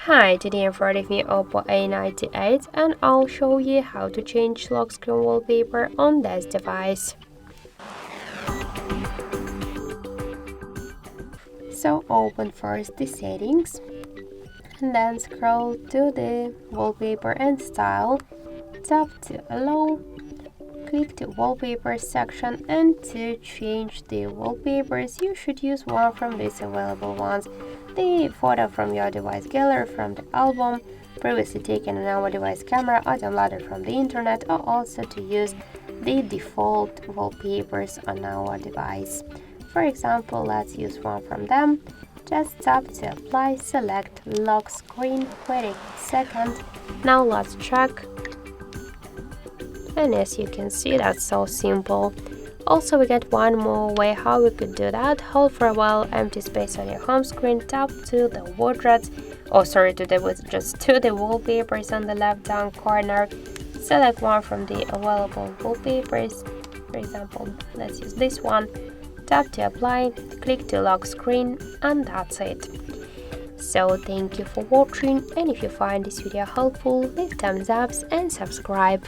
Hi, today I'm with me Oppo A98 and I'll show you how to change lock screen wallpaper on this device. So open first the settings and then scroll to the wallpaper and style, tap to allow, click the wallpaper section, and to change the wallpapers you should use one from these available ones. The photo from your device gallery from the album, previously taken on our device camera or downloaded from the internet, or also to use the default wallpapers on our device. For example, let's use one from them. Just tap to apply, select lock screen, wait a second. Now let's check. And as you can see, that's so simple. Also, we get one more way how we could do that. Hold for a while empty space on your home screen, tap to the portraits, just to the wallpapers on the left down corner. Select one from the available wallpapers. For example, let's use this one. Tap to apply, click to lock screen, and that's it. So thank you for watching, and if you find this video helpful, leave thumbs up and subscribe.